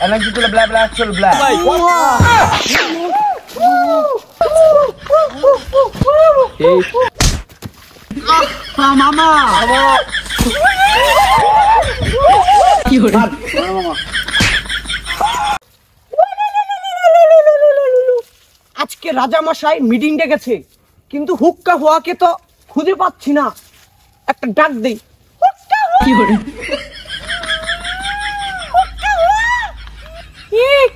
Anak itu bla bla sul bla. মামা কি হলো মামা আজকে রাজা মশাই মিটিং ডেকেছে কিন্তু হুক্কা হওয়াকে তো খুঁজে পাচ্ছি না একটা ডাক দেই কি হলো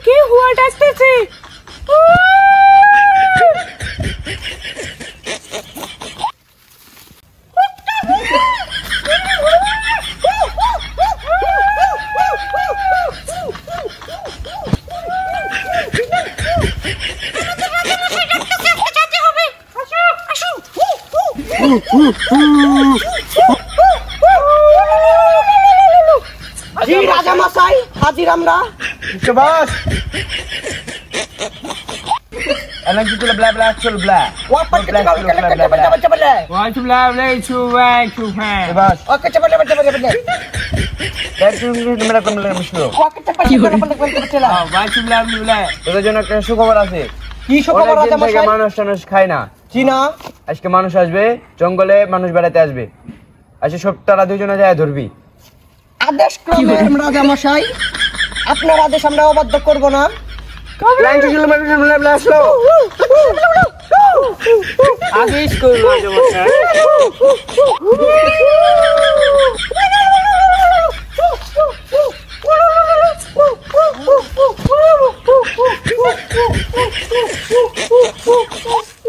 কে হুয়া ডাকতেছে জি রাজা মশাই হাজির আমরা Coba. Anak itu bla bla sul bla. Wah, cepat. Wah, bla bla cuba. Coba. Oke, cepat. Dari dulu nomor aku nomor musuh. Wah, cepat. Ah, wah bla bla. Itu জন্য একটা সুখবর আছে। কি সুখবর রাজা মশাই? মানুষ খায় না। চীনা আজকে মানুষ আসবে, জঙ্গলে মানুষ বেড়াতে আসবে। আজকে সবটারা দুইজনে যায় ধরবি। আদেশ ক্রমে রাজা মশাই আপনার আদেশ আমরা অবাধ্য করব না আদেশ করব রাজা মশাই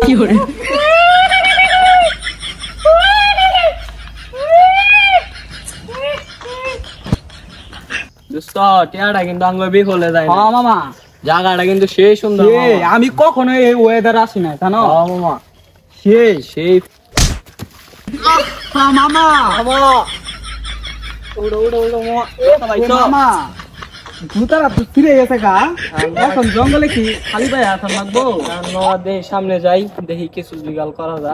কি হরে দোস্ত টিয়াটা কিন্তু আঙ্গুর বিফলে যায় না মামা জায়গাটা কিন্তু সেই সুন্দর আমি কখনো এই ওয়েদার আসি না জানো মামা সেই মামা মামা ভূতারা তো ফিরে গেছে গা এখন জঙ্গলে কি খালি পায়ে আসা লাগবো সামনে যাই দেখি কিছু বিগাল করা যা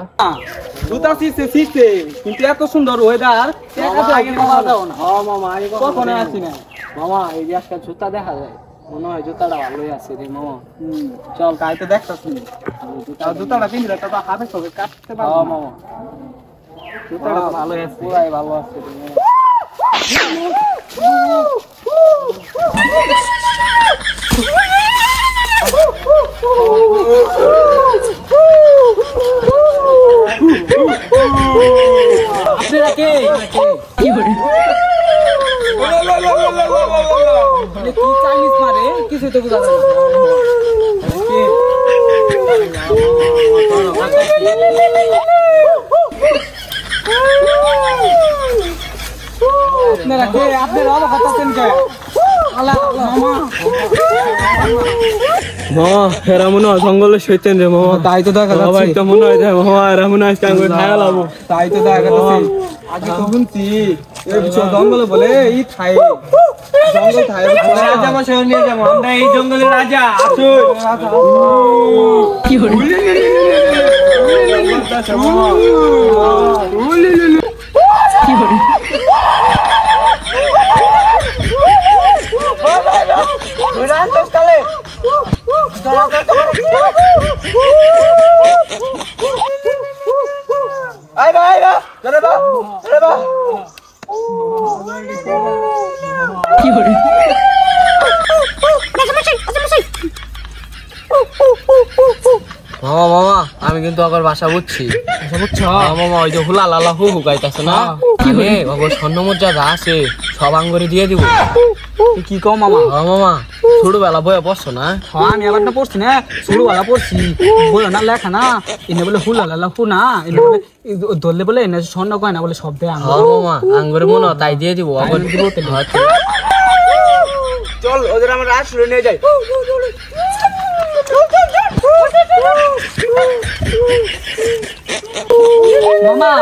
জুতা শিখছে কিন্তু এত সুন্দর ওয়েদার মামা কখনো আসি না মামা এই যে আজকাল জুতা দেখা যায় মনে হয় জুতাটা ভালোই আছে রে মামা চল তাই তো দেখতেছি জুতাটা পিনলে তো হাতে সবে কাটতে পারবো মামা জুতাটা তো ভালোই আছে পুরাই ভালো আছে রে মামা আপনারা কে কি করে কি চাইনিজ মারে কিছু তো বুঝা যায় আপনারা কে আপনারা অবগত আছেন কে আলা মামা মামা এরা মনে হয় জঙ্গলে শুইতেন রে মামা তাই তো দেখা সবাই যাচ্ছে তো মনে হয় যে মামা এরা মনে হয় আঙ্গুর খায়া লাবো তাই তো দেখা যাচ্ছে আগে তো শুনছি এই জঙ্গলে বলে এই থাই জঙ্গল থাই রাজা মশাই নিয়ে যাবো আমরা এই জঙ্গলের রাজা আসুন কি হলো কি হলো কি হলো মামা মামা আমি কিন্তু আগর ভাষা বুঝছি মামা ওই যে হুলা লালা হু হুকাইতাছে না আমি ওগর স্বর্ণ মুদ্রা যা আছে সব আঙ্গুরে দিয়ে দিব কি কও মামা মামা ছোটবেলা বইয়া পড়ছো না আমি আবার না পড়ছি না ছোটবেলা পড়ছি বলে না লেখা না এনে বলে হুলা লালা হু না এনে বলে ধরলে বলে এনে স্বর্ণ কয় না বলে সব দেয় মামা আঙ্গুরে মনে তাই দিয়ে দিব আবার দিব চল ওদের আমরা রাস্তা নিয়ে যাই মামা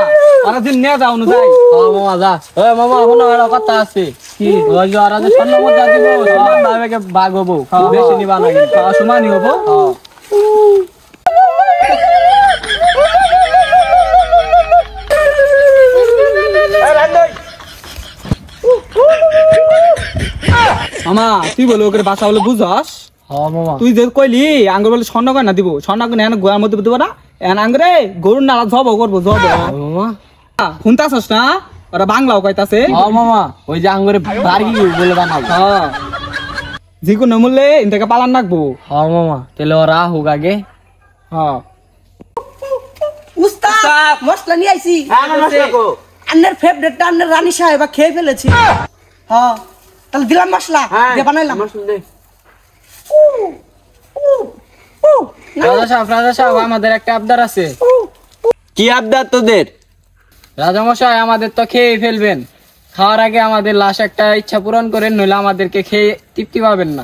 ওরা দিন নিয়ে যাও না যাই মামা যা মামা এখন একটা কথা আছে কি ওই যে ওরা যে স্বর্ণ মুদ্রা দিব সমান ভাবে ভাগ হবো বেশি নিবা না কিন্তু সমানই হবো মামা তুই বলে ওকে বাসা বলে বুঝস হ্যাঁ মামা তুই যে কইলি আঙ্গুর বলে স্বর্ণ গয়না দিব স্বর্ণ গয়না এনে গোয়ার মধ্যে দিব না এন আঙ্গুরে গরুর নালা জব করবো জব মামা শুনতাছস না ওরা বাংলাও কইতাছে হ্যাঁ মামা ওই যে আঙ্গুরে বার্গি বলে বানাবো হ্যাঁ যিকোনো মূল্যে ইনটাকে পালান রাখবো হ্যাঁ মামা তাহলে ওরা হোক আগে হ্যাঁ উস্তাদ মশলা নিয়ে আইছি আন্নার ফেভারিট আন্নার রানী সাহেব খেয়ে ফেলেছি হ্যাঁ তাহলে দিলাম মশলা দিয়ে বানাইলাম রাজা সাহেব আমাদের একটা আবদার আছে কি আবদার তোদের? রাজামশাই আমাদের তো খেয়ে ফেলবেন, খাওয়ার আগে আমাদের লাশ একটা ইচ্ছা পূরণ করেন, নইলে আমাদেরকে খেয়ে তৃপ্তি পাবেন না।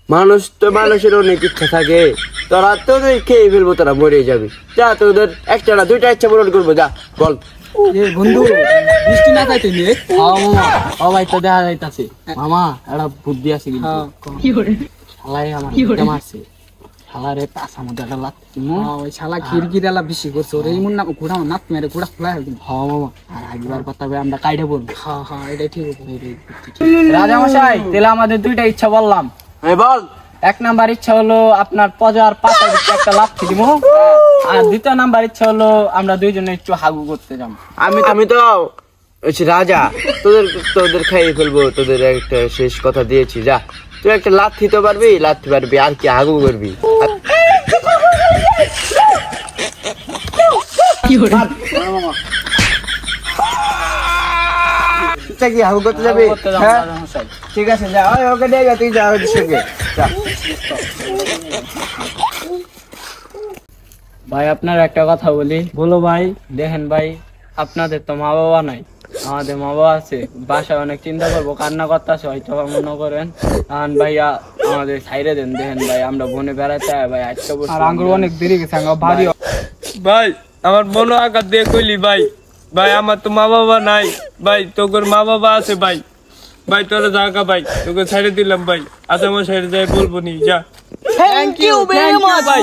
মানুষ তো মানুষের অনেক ইচ্ছা থাকে, তোরা তোদের খেয়ে ফেলবো, তোরা মরে যাবি। যা তোদের একটা না দুইটা ইচ্ছা পূরণ করবো, যা বল। বন্ধু বৃষ্টি না চাইতে নে ও ভাই তো দেখা যাইতাছে মামা একটা বুদ্ধি আছে কিন্তু শালাই আমার একটা মারছে, শালারে পাশা মধ্যে একটা লাগছে। ওই শালা খিরকিরালা বেশি করছে ওরে এমন না ঘোড়া নাত মেরে ঘোড়া খোলা একদম। হ্যাঁ মামা আর আগেবার কথা আমরা কাইটা বলবো। হ্যাঁ হ্যাঁ এটাই ঠিক রাজামশাই তাহলে আমাদের দুইটা ইচ্ছা বললাম। হ্যাঁ বল। এক নাম্বার ইচ্ছা হলো আপনার পজার পাতা একটা লাফি দিব, আর দ্বিতীয় নাম্বার ইচ্ছা হলো আমরা দুইজনে একটু হাগু করতে যাবো। আমি তো রাজা, তোদের তোদের খাইয়ে ফেলবো, তোদের একটা শেষ কথা দিয়েছি। যা তুই একটা লাথিতে পারবি, লাথি পারবি, আর কি হাগু করবি। কি হাগু করতে যাবি? হ্যাঁ ঠিক আছে, যা ওকে দিয়ে তুই যা ওদের সঙ্গে যা। ভাই আপনার একটা কথা বলি। বলো ভাই। দেখেন ভাই আপনাদের তো মা বাবা নাই, আমাদের মা বাবা আছে, বাসায় অনেক চিন্তা করবো, কান্না করতেছে, হয়তো মনে করেন ভাইয়া আমাদের ছাইরে দেন। দেখেন ভাই আমরা বনে বেড়াতে ভাই আজকে আর আঙ্গুর অনেক দেরি গেছে আঙ্গুর ভারী। ভাই আমার মনে আঘাত দিয়ে কইলি ভাই, ভাই আমার তো মা বাবা নাই ভাই, তোর মা বাবা আছে ভাই। ভাই তোরা জায়গা ভাই, তোকে ছেড়ে দিলাম ভাই, আজ আমার ছেড়ে যাই বলবো নি, যা। থ্যাংক ইউ ভেরি মাচ ভাই।